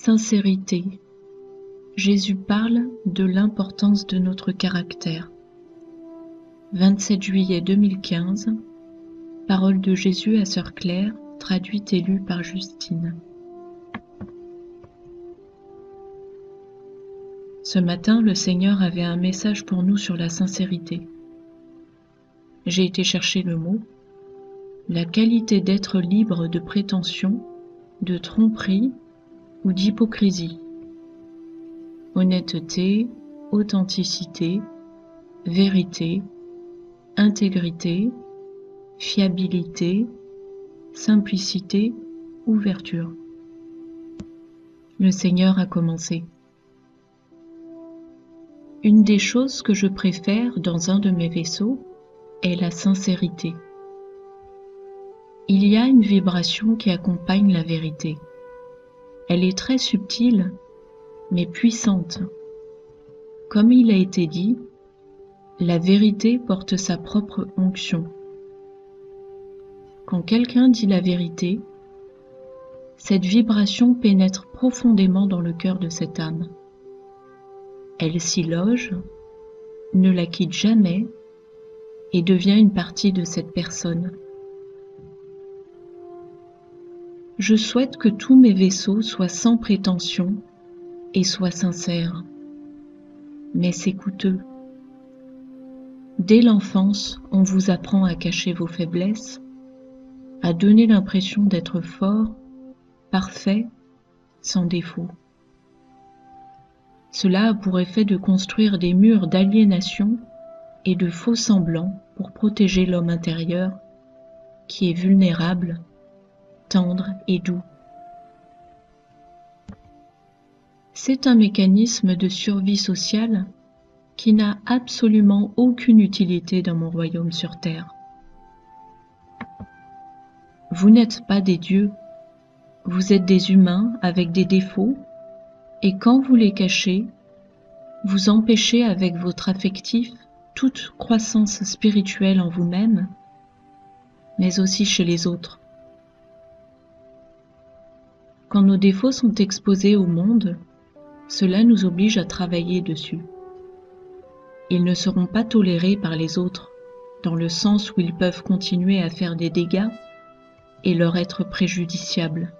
Sincérité. Jésus parle de l'importance de notre caractère. 27 juillet 2015. Parole de Jésus à Sœur Claire, traduite et lue par Justine. Ce matin, le Seigneur avait un message pour nous sur la sincérité. J'ai été chercher le mot, la qualité d'être libre de prétention, de tromperie ou d'hypocrisie. Honnêteté, authenticité, vérité, intégrité, fiabilité, simplicité, ouverture. Le Seigneur a commencé. Une des choses que je préfère dans un de mes vaisseaux est la sincérité. Il y a une vibration qui accompagne la vérité. Elle est très subtile, mais puissante. Comme il a été dit, la vérité porte sa propre onction. Quand quelqu'un dit la vérité, cette vibration pénètre profondément dans le cœur de cette âme. Elle s'y loge, ne la quitte jamais et devient une partie de cette personne. Je souhaite que tous mes vaisseaux soient sans prétention et soient sincères. Mais c'est coûteux. Dès l'enfance, on vous apprend à cacher vos faiblesses, à donner l'impression d'être fort, parfait, sans défaut. Cela a pour effet de construire des murs d'aliénation et de faux semblants pour protéger l'homme intérieur, qui est vulnérable, tendre et doux. C'est un mécanisme de survie sociale qui n'a absolument aucune utilité dans mon royaume sur terre. Vous n'êtes pas des dieux, vous êtes des humains avec des défauts, et quand vous les cachez, vous empêchez avec votre affectif toute croissance spirituelle en vous-même, mais aussi chez les autres. Quand nos défauts sont exposés au monde, cela nous oblige à travailler dessus. Ils ne seront pas tolérés par les autres, dans le sens où ils peuvent continuer à faire des dégâts et leur être préjudiciables.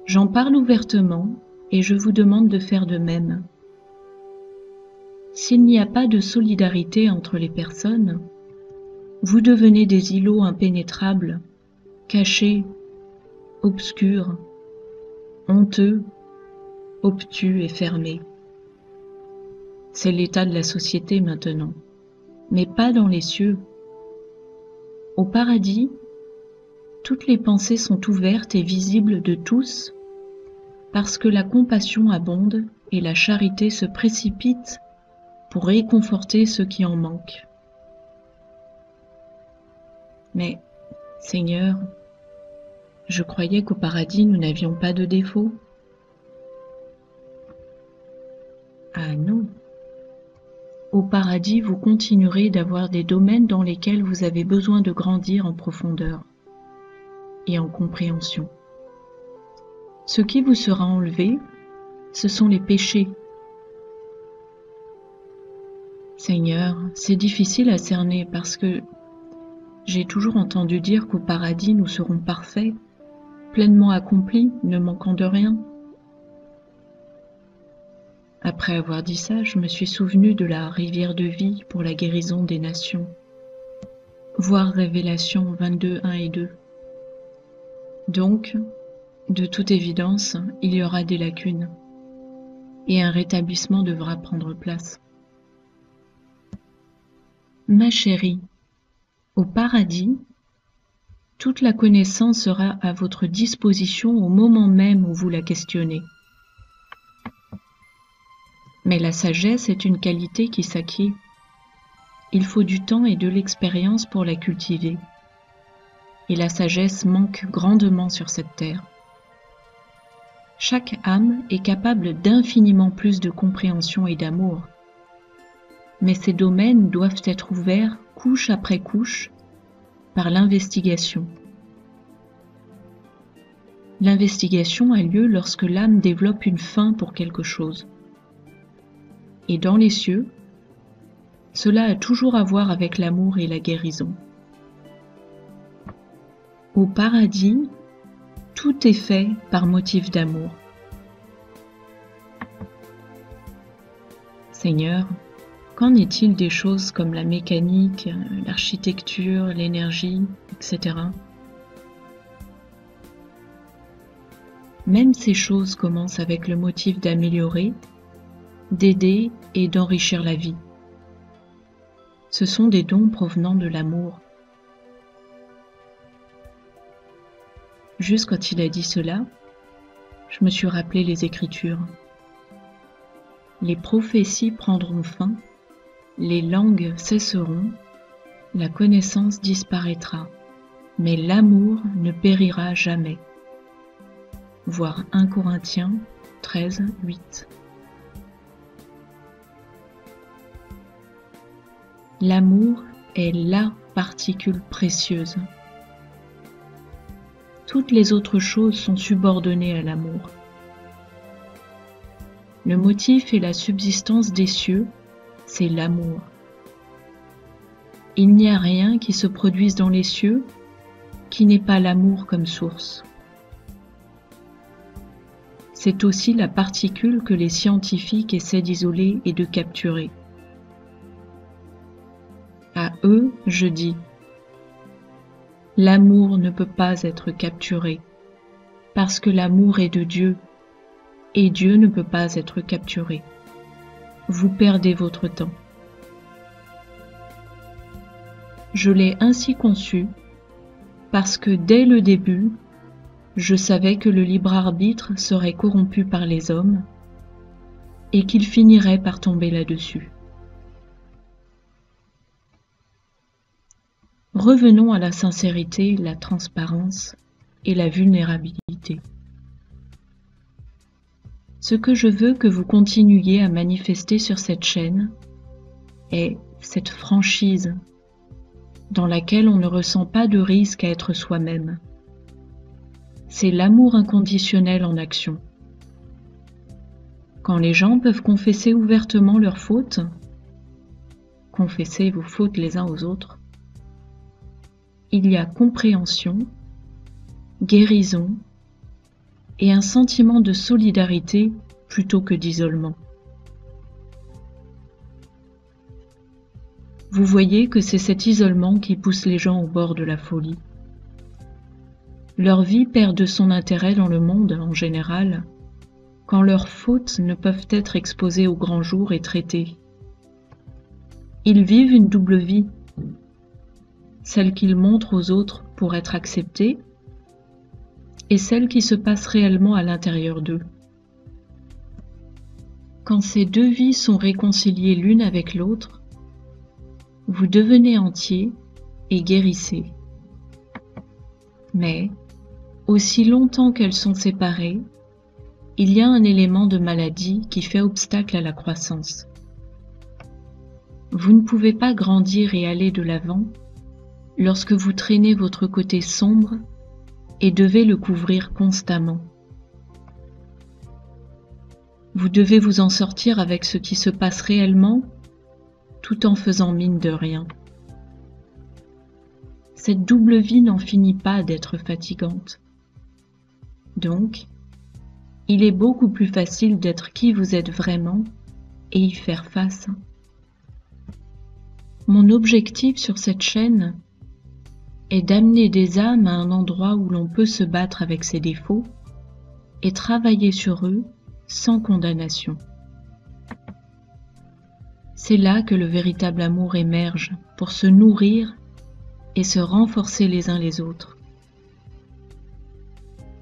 J'en parle ouvertement et je vous demande de faire de même. S'il n'y a pas de solidarité entre les personnes, vous devenez des îlots impénétrables, cachés, obscurs, honteux, obtus et fermés. C'est l'état de la société maintenant, mais pas dans les cieux. Au paradis, toutes les pensées sont ouvertes et visibles de tous, parce que la compassion abonde et la charité se précipite pour réconforter ceux qui en manquent. Mais, Seigneur, je croyais qu'au paradis nous n'avions pas de défauts. Ah non. Au paradis, vous continuerez d'avoir des domaines dans lesquels vous avez besoin de grandir en profondeur et en compréhension. Ce qui vous sera enlevé, ce sont les péchés. Seigneur, c'est difficile à cerner parce que j'ai toujours entendu dire qu'au paradis nous serons parfaits, pleinement accomplis, ne manquant de rien. Après avoir dit ça, je me suis souvenu de la rivière de vie pour la guérison des nations. Voir Révélation 22, 1 et 2. Donc, de toute évidence, il y aura des lacunes, et un rétablissement devra prendre place. Ma chérie, au paradis, toute la connaissance sera à votre disposition au moment même où vous la questionnez. Mais la sagesse est une qualité qui s'acquiert. Il faut du temps et de l'expérience pour la cultiver. Et la sagesse manque grandement sur cette terre. Chaque âme est capable d'infiniment plus de compréhension et d'amour. Mais ces domaines doivent être ouverts couche après couche par l'investigation. L'investigation a lieu lorsque l'âme développe une faim pour quelque chose. Et dans les cieux, cela a toujours à voir avec l'amour et la guérison. Au paradis, tout est fait par motif d'amour. Seigneur, qu'en est-il des choses comme la mécanique, l'architecture, l'énergie, etc. Même ces choses commencent avec le motif d'améliorer, d'aider et d'enrichir la vie. Ce sont des dons provenant de l'amour. Juste quand il a dit cela, je me suis rappelé les Écritures. Les prophéties prendront fin, les langues cesseront, la connaissance disparaîtra, mais l'amour ne périra jamais. Voir 1 Corinthiens 13, 8. L'amour est la particule précieuse. Toutes les autres choses sont subordonnées à l'amour. Le motif et la subsistance des cieux, c'est l'amour. Il n'y a rien qui se produise dans les cieux qui n'ait pas l'amour comme source. C'est aussi la particule que les scientifiques essaient d'isoler et de capturer. À eux, je dis, l'amour ne peut pas être capturé, parce que l'amour est de Dieu, et Dieu ne peut pas être capturé. Vous perdez votre temps. Je l'ai ainsi conçu, parce que dès le début, je savais que le libre arbitre serait corrompu par les hommes, et qu'il finirait par tomber là-dessus. Revenons à la sincérité, la transparence et la vulnérabilité. Ce que je veux que vous continuiez à manifester sur cette chaîne est cette franchise dans laquelle on ne ressent pas de risque à être soi-même. C'est l'amour inconditionnel en action. Quand les gens peuvent confesser ouvertement leurs fautes, confessez vos fautes les uns aux autres, il y a compréhension, guérison et un sentiment de solidarité plutôt que d'isolement. Vous voyez que c'est cet isolement qui pousse les gens au bord de la folie. Leur vie perd de son intérêt dans le monde en général, quand leurs fautes ne peuvent être exposées au grand jour et traitées. Ils vivent une double vie, celle qu'ils montrent aux autres pour être acceptés, et celle qui se passe réellement à l'intérieur d'eux. Quand ces deux vies sont réconciliées l'une avec l'autre, vous devenez entier et guérissez. Mais, aussi longtemps qu'elles sont séparées, il y a un élément de maladie qui fait obstacle à la croissance. Vous ne pouvez pas grandir et aller de l'avant lorsque vous traînez votre côté sombre et devez le couvrir constamment. Vous devez vous en sortir avec ce qui se passe réellement, tout en faisant mine de rien. Cette double vie n'en finit pas d'être fatigante. Donc, il est beaucoup plus facile d'être qui vous êtes vraiment et y faire face. Mon objectif sur cette chaîne est d'amener des âmes à un endroit où l'on peut se battre avec ses défauts et travailler sur eux sans condamnation. C'est là que le véritable amour émerge pour se nourrir et se renforcer les uns les autres.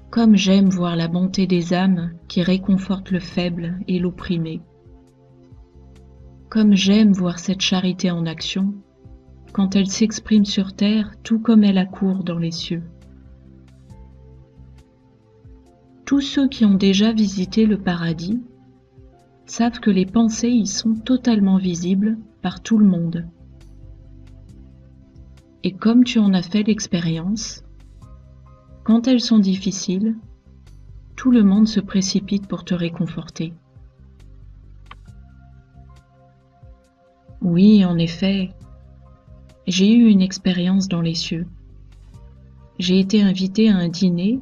Comme j'aime voir la bonté des âmes qui réconfortent le faible et l'opprimé. Comme j'aime voir cette charité en action quand elle s'exprime sur terre tout comme elle accourt dans les cieux. Tous ceux qui ont déjà visité le paradis savent que les pensées y sont totalement visibles par tout le monde. Et comme tu en as fait l'expérience, quand elles sont difficiles, tout le monde se précipite pour te réconforter. Oui, en effet, j'ai eu une expérience dans les cieux. J'ai été invitée à un dîner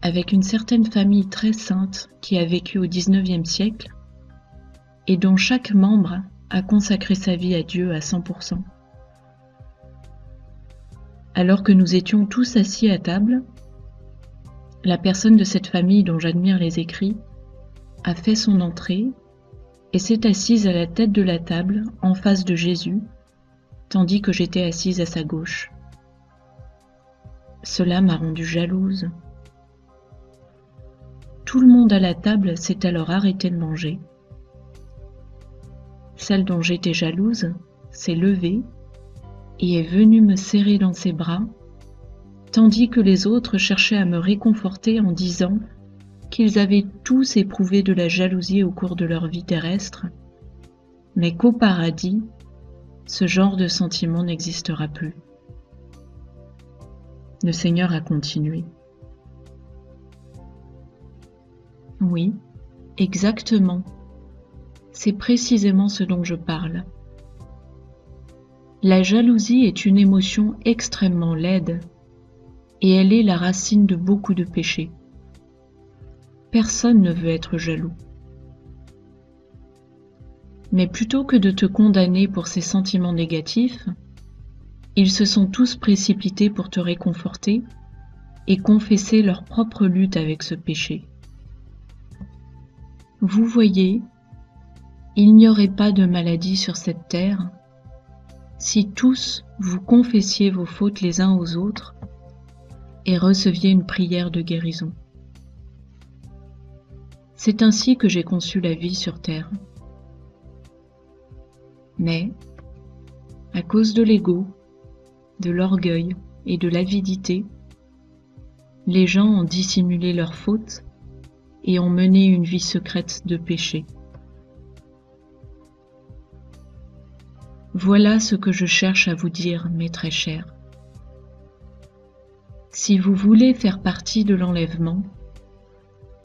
avec une certaine famille très sainte qui a vécu au XIXe siècle et dont chaque membre a consacré sa vie à Dieu à 100%. Alors que nous étions tous assis à table, la personne de cette famille dont j'admire les écrits a fait son entrée et s'est assise à la tête de la table en face de Jésus, tandis que j'étais assise à sa gauche. Cela m'a rendue jalouse. Tout le monde à la table s'est alors arrêté de manger. Celle dont j'étais jalouse s'est levée et est venue me serrer dans ses bras, tandis que les autres cherchaient à me réconforter en disant qu'ils avaient tous éprouvé de la jalousie au cours de leur vie terrestre, mais qu'au paradis, ce genre de sentiment n'existera plus. Le Seigneur a continué. Oui, exactement. C'est précisément ce dont je parle. La jalousie est une émotion extrêmement laide et elle est la racine de beaucoup de péchés. Personne ne veut être jaloux. Mais plutôt que de te condamner pour ces sentiments négatifs, ils se sont tous précipités pour te réconforter et confesser leur propre lutte avec ce péché. Vous voyez, il n'y aurait pas de maladie sur cette terre si tous vous confessiez vos fautes les uns aux autres et receviez une prière de guérison. C'est ainsi que j'ai conçu la vie sur terre. Mais, à cause de l'ego, de l'orgueil et de l'avidité, les gens ont dissimulé leurs fautes et ont mené une vie secrète de péché. Voilà ce que je cherche à vous dire, mes très chers. Si vous voulez faire partie de l'enlèvement,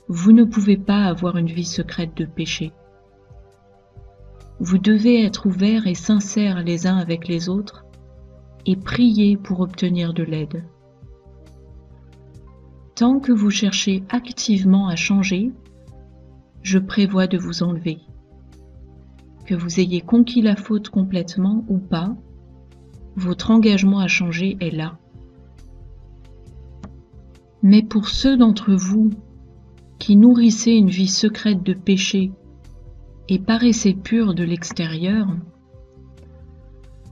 vous ne pouvez pas avoir une vie secrète de péché. Vous devez être ouverts et sincères les uns avec les autres et prier pour obtenir de l'aide. Tant que vous cherchez activement à changer, je prévois de vous enlever. Que vous ayez conquis la faute complètement ou pas, votre engagement à changer est là. Mais pour ceux d'entre vous qui nourrissaient une vie secrète de péché et paraissaient purs de l'extérieur,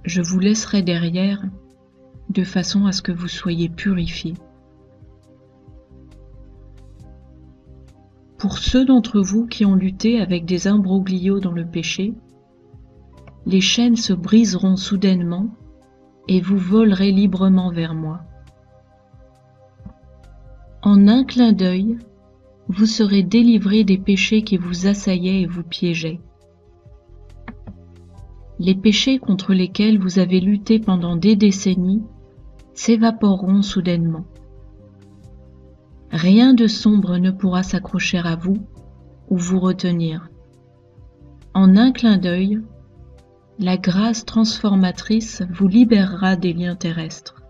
je vous laisserai derrière de façon à ce que vous soyez purifiés. Pour ceux d'entre vous qui ont lutté avec des imbroglios dans le péché, les chaînes se briseront soudainement et vous volerez librement vers moi. En un clin d'œil, vous serez délivrés des péchés qui vous assaillaient et vous piégeaient. Les péchés contre lesquels vous avez lutté pendant des décennies s'évaporeront soudainement. Rien de sombre ne pourra s'accrocher à vous ou vous retenir. En un clin d'œil, la grâce transformatrice vous libérera des liens terrestres.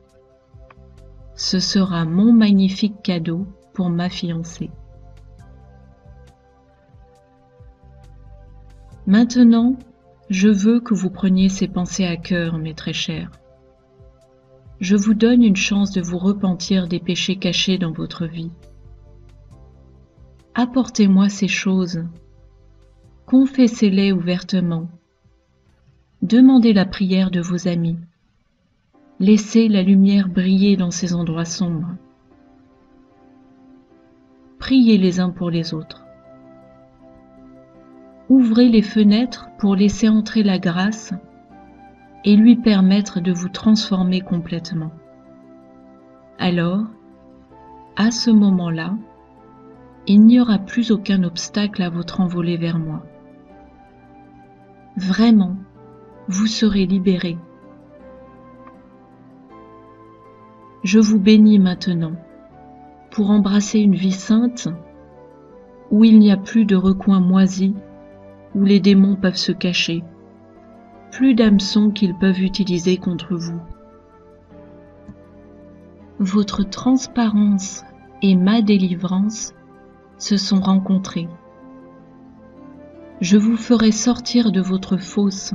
Ce sera mon magnifique cadeau pour ma fiancée. Maintenant, je veux que vous preniez ces pensées à cœur, mes très chers. Je vous donne une chance de vous repentir des péchés cachés dans votre vie. Apportez-moi ces choses. Confessez-les ouvertement. Demandez la prière de vos amis. Laissez la lumière briller dans ces endroits sombres. Priez les uns pour les autres. Ouvrez les fenêtres pour laisser entrer la grâce et lui permettre de vous transformer complètement. Alors, à ce moment-là, il n'y aura plus aucun obstacle à votre envolée vers moi. Vraiment, vous serez libérés. Je vous bénis maintenant pour embrasser une vie sainte où il n'y a plus de recoins moisis, où les démons peuvent se cacher, plus d'hameçons qu'ils peuvent utiliser contre vous. Votre transparence et ma délivrance se sont rencontrées. Je vous ferai sortir de votre fosse,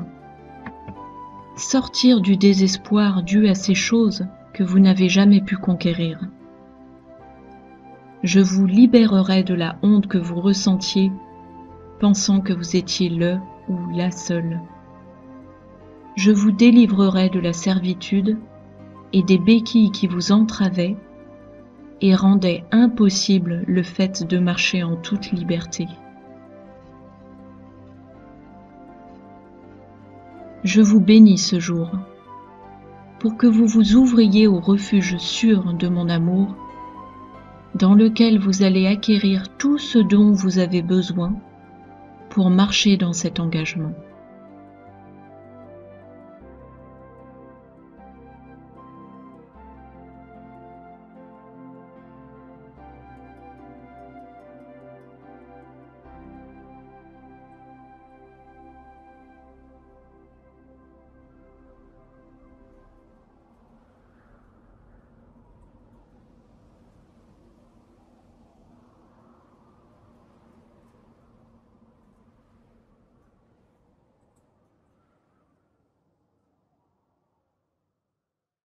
sortir du désespoir dû à ces choses que vous n'avez jamais pu conquérir. Je vous libérerai de la honte que vous ressentiez, pensant que vous étiez le ou la seule. Je vous délivrerai de la servitude et des béquilles qui vous entravaient et rendaient impossible le fait de marcher en toute liberté. Je vous bénis ce jour, pour que vous vous ouvriez au refuge sûr de mon amour, dans lequel vous allez acquérir tout ce dont vous avez besoin pour marcher dans cet engagement.